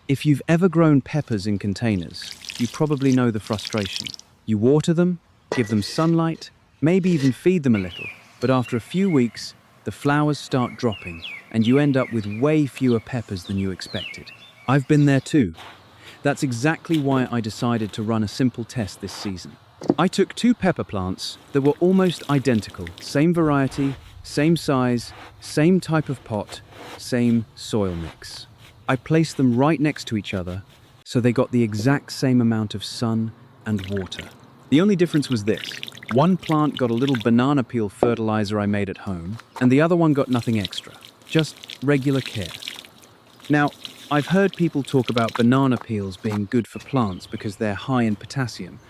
If you've ever grown peppers in containers, you probably know the frustration. You water them, give them sunlight, maybe even feed them a little, but after a few weeks, the flowers start dropping and you end up with way fewer peppers than you expected. I've been there too. That's exactly why I decided to run a simple test this season. I took two pepper plants that were almost identical, same variety, same size, same type of pot, same soil mix. I placed them right next to each other, so they got the exact same amount of sun and water. The only difference was this. One plant got a little banana peel fertilizer I made at home, and the other one got nothing extra, just regular care. Now, I've heard people talk about banana peels being good for plants because they're high in potassium,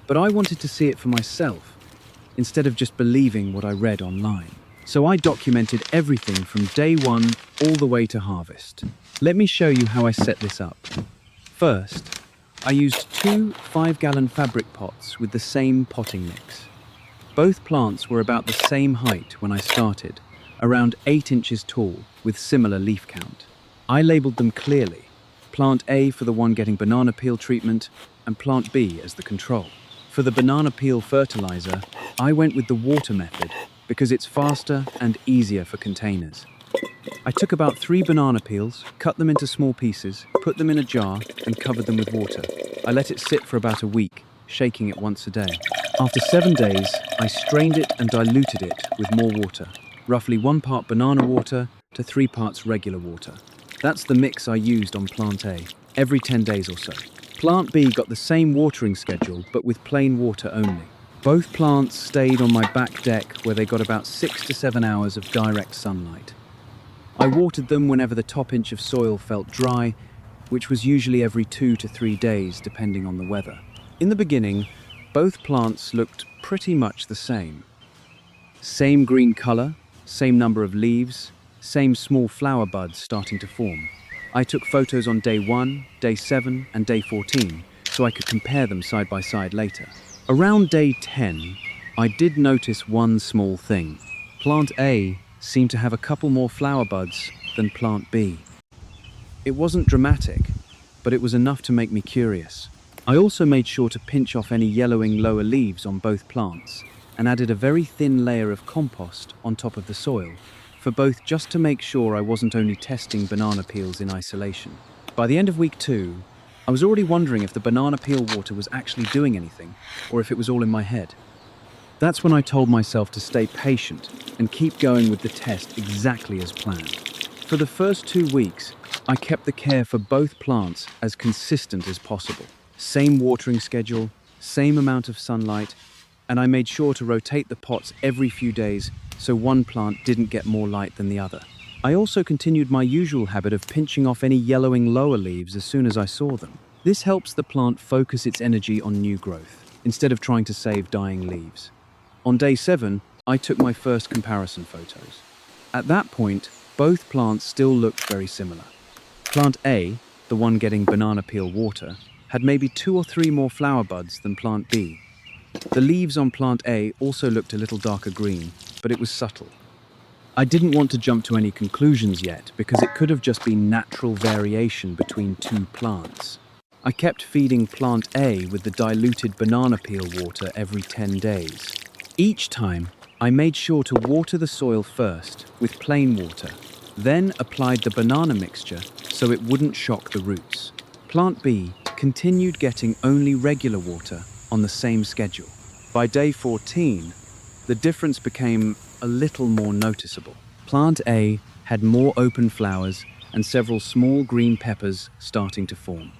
but I wanted to see it for myself, instead of just believing what I read online. So I documented everything from day one all the way to harvest. Let me show you how I set this up. First, I used two 5-gallon fabric pots with the same potting mix. Both plants were about the same height when I started, around 8 inches tall with similar leaf count. I labeled them clearly, plant A for the one getting banana peel treatment and plant B as the control. For the banana peel fertilizer, I went with the water method because it's faster and easier for containers. I took about 3 banana peels, cut them into small pieces, put them in a jar and covered them with water. I let it sit for about a week, shaking it once a day. After 7 days, I strained it and diluted it with more water, roughly 1 part banana water to 3 parts regular water. That's the mix I used on plant A, every 10 days or so. Plant B got the same watering schedule, but with plain water only. Both plants stayed on my back deck where they got about 6 to 7 hours of direct sunlight. I watered them whenever the top inch of soil felt dry, which was usually every 2 to 3 days depending on the weather. In the beginning, both plants looked pretty much the same. Same green color, same number of leaves, same small flower buds starting to form. I took photos on day 1, day 7, and day 14, so I could compare them side by side later. Around day 10, I did notice one small thing. Plant A seemed to have a couple more flower buds than plant B. It wasn't dramatic, but it was enough to make me curious. I also made sure to pinch off any yellowing lower leaves on both plants and added a very thin layer of compost on top of the soil, for both just to make sure I wasn't only testing banana peels in isolation. By the end of week 2, I was already wondering if the banana peel water was actually doing anything, or if it was all in my head. That's when I told myself to stay patient and keep going with the test exactly as planned. For the first 2 weeks, I kept the care for both plants as consistent as possible. Same watering schedule, same amount of sunlight, and I made sure to rotate the pots every few days so one plant didn't get more light than the other. I also continued my usual habit of pinching off any yellowing lower leaves as soon as I saw them. This helps the plant focus its energy on new growth, instead of trying to save dying leaves. On day 7, I took my first comparison photos. At that point, both plants still looked very similar. Plant A, the one getting banana peel water, had maybe 2 or 3 more flower buds than plant B. The leaves on plant A also looked a little darker green, but it was subtle. I didn't want to jump to any conclusions yet because it could have just been natural variation between 2 plants. I kept feeding plant A with the diluted banana peel water every 10 days. Each time, I made sure to water the soil first with plain water, then applied the banana mixture so it wouldn't shock the roots. Plant B continued getting only regular water on the same schedule. By day 14, the difference became a little more noticeable. Plant A had more open flowers and several small green peppers starting to form.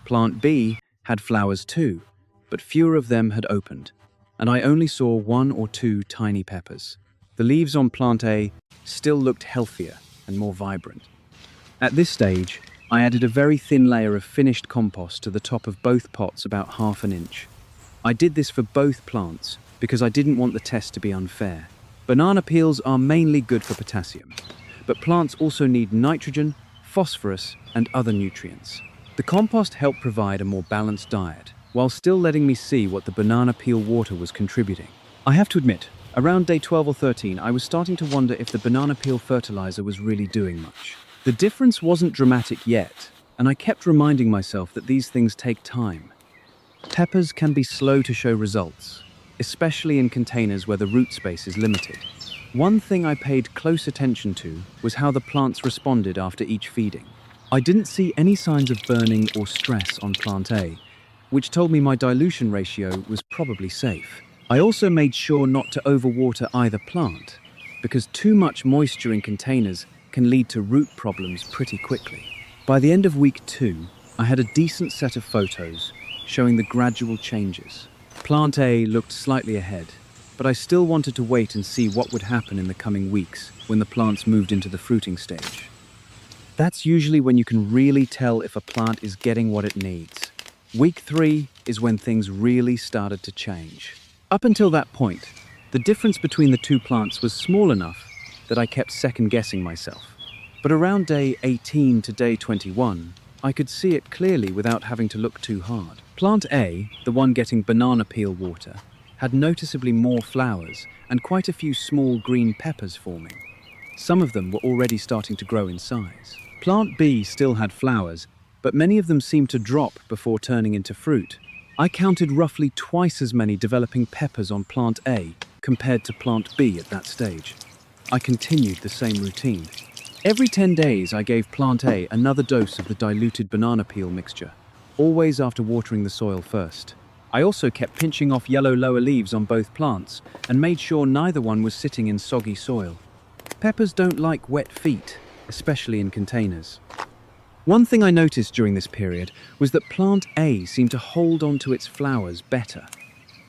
Plant B had flowers too, but fewer of them had opened, and I only saw 1 or 2 tiny peppers. The leaves on plant A still looked healthier and more vibrant. At this stage, I added a very thin layer of finished compost to the top of both pots, about 1/2 inch. I did this for both plants because I didn't want the test to be unfair. Banana peels are mainly good for potassium, but plants also need nitrogen, phosphorus, and other nutrients. The compost helped provide a more balanced diet, while still letting me see what the banana peel water was contributing. I have to admit, around day 12 or 13, I was starting to wonder if the banana peel fertilizer was really doing much. The difference wasn't dramatic yet, and I kept reminding myself that these things take time. Peppers can be slow to show results, especially in containers where the root space is limited. One thing I paid close attention to was how the plants responded after each feeding. I didn't see any signs of burning or stress on plant A, which told me my dilution ratio was probably safe. I also made sure not to overwater either plant, because too much moisture in containers can lead to root problems pretty quickly. By the end of week 2, I had a decent set of photos showing the gradual changes. Plant A looked slightly ahead, but I still wanted to wait and see what would happen in the coming weeks when the plants moved into the fruiting stage. That's usually when you can really tell if a plant is getting what it needs. Week 3 is when things really started to change. Up until that point, the difference between the two plants was small enough that I kept second-guessing myself. But around day 18 to day 21, I could see it clearly without having to look too hard. Plant A, the one getting banana peel water, had noticeably more flowers and quite a few small green peppers forming. Some of them were already starting to grow in size. Plant B still had flowers, but many of them seemed to drop before turning into fruit. I counted roughly twice as many developing peppers on plant A compared to plant B at that stage. I continued the same routine. Every 10 days, I gave plant A another dose of the diluted banana peel mixture, always after watering the soil first. I also kept pinching off yellow lower leaves on both plants and made sure neither one was sitting in soggy soil. Peppers don't like wet feet, especially in containers. One thing I noticed during this period was that plant A seemed to hold on to its flowers better.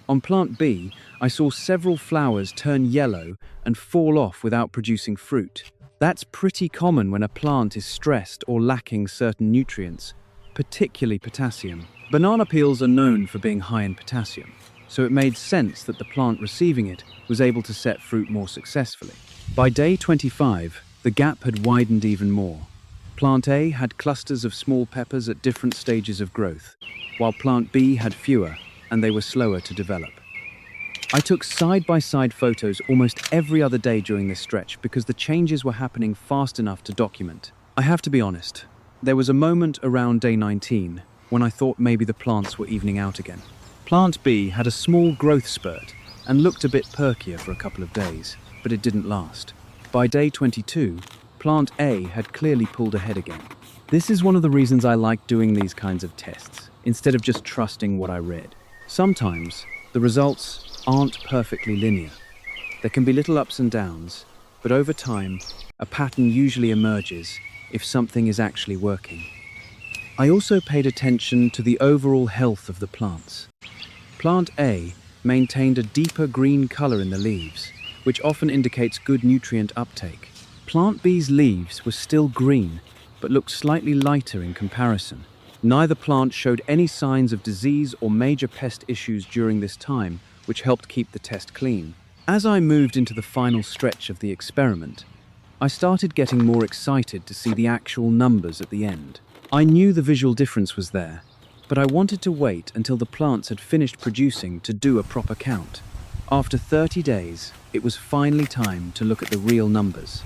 On plant B, I saw several flowers turn yellow and fall off without producing fruit. That's pretty common when a plant is stressed or lacking certain nutrients, particularly potassium. Banana peels are known for being high in potassium, so it made sense that the plant receiving it was able to set fruit more successfully. By day 25, the gap had widened even more. Plant A had clusters of small peppers at different stages of growth, while plant B had fewer, and they were slower to develop. I took side-by-side photos almost every other day during this stretch because the changes were happening fast enough to document. I have to be honest, there was a moment around day 19 when I thought maybe the plants were evening out again. Plant B had a small growth spurt and looked a bit perkier for a couple of days, but it didn't last. By day 22, plant A had clearly pulled ahead again. This is one of the reasons I like doing these kinds of tests, instead of just trusting what I read. Sometimes, the results aren't perfectly linear. There can be little ups and downs, but over time, a pattern usually emerges if something is actually working. I also paid attention to the overall health of the plants. Plant A maintained a deeper green color in the leaves, which often indicates good nutrient uptake. Plant B's leaves were still green, but looked slightly lighter in comparison. Neither plant showed any signs of disease or major pest issues during this time, which helped keep the test clean. As I moved into the final stretch of the experiment, I started getting more excited to see the actual numbers at the end. I knew the visual difference was there, but I wanted to wait until the plants had finished producing to do a proper count. After 30 days, it was finally time to look at the real numbers.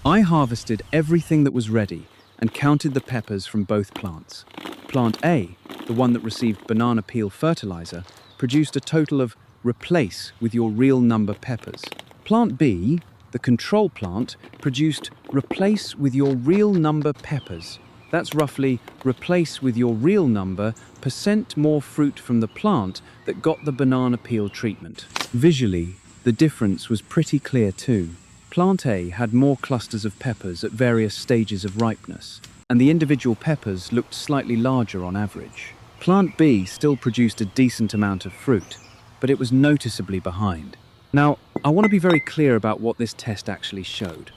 I harvested everything that was ready and counted the peppers from both plants. Plant A, the one that received banana peel fertilizer, produced a total of replace with your real number peppers. Plant B, the control plant, produced replace with your real number peppers. That's roughly replace with your real number % more fruit from the plant that got the banana peel treatment. Visually, the difference was pretty clear too. Plant A had more clusters of peppers at various stages of ripeness, and the individual peppers looked slightly larger on average. Plant B still produced a decent amount of fruit, but it was noticeably behind. Now, I want to be very clear about what this test actually showed.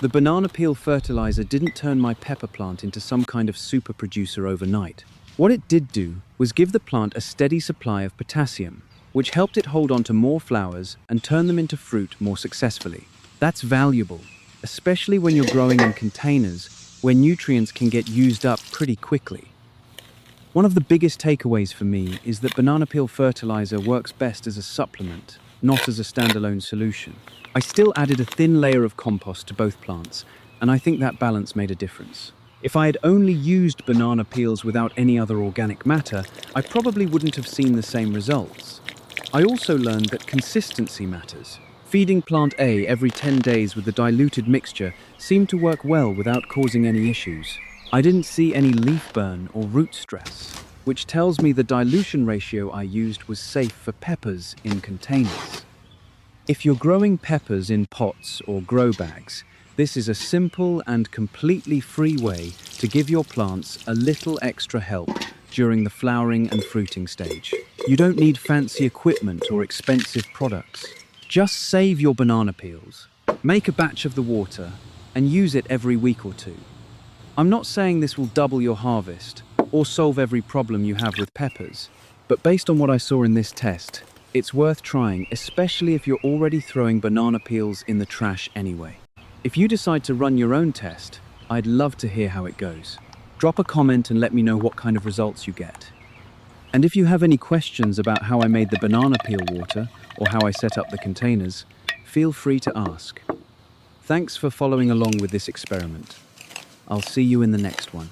The banana peel fertilizer didn't turn my pepper plant into some kind of super producer overnight. What it did do was give the plant a steady supply of potassium, which helped it hold on to more flowers and turn them into fruit more successfully. That's valuable, especially when you're growing in containers where nutrients can get used up pretty quickly. One of the biggest takeaways for me is that banana peel fertilizer works best as a supplement, not as a standalone solution. I still added a thin layer of compost to both plants, and I think that balance made a difference. If I had only used banana peels without any other organic matter, I probably wouldn't have seen the same results. I also learned that consistency matters. Feeding plant A every 10 days with the diluted mixture seemed to work well without causing any issues. I didn't see any leaf burn or root stress, which tells me the dilution ratio I used was safe for peppers in containers. If you're growing peppers in pots or grow bags, this is a simple and completely free way to give your plants a little extra help during the flowering and fruiting stage. You don't need fancy equipment or expensive products. Just save your banana peels, make a batch of the water, and use it every week or two. I'm not saying this will double your harvest or solve every problem you have with peppers, but based on what I saw in this test, it's worth trying, especially if you're already throwing banana peels in the trash anyway. If you decide to run your own test, I'd love to hear how it goes. Drop a comment and let me know what kind of results you get. And if you have any questions about how I made the banana peel water or how I set up the containers, feel free to ask. Thanks for following along with this experiment. I'll see you in the next one.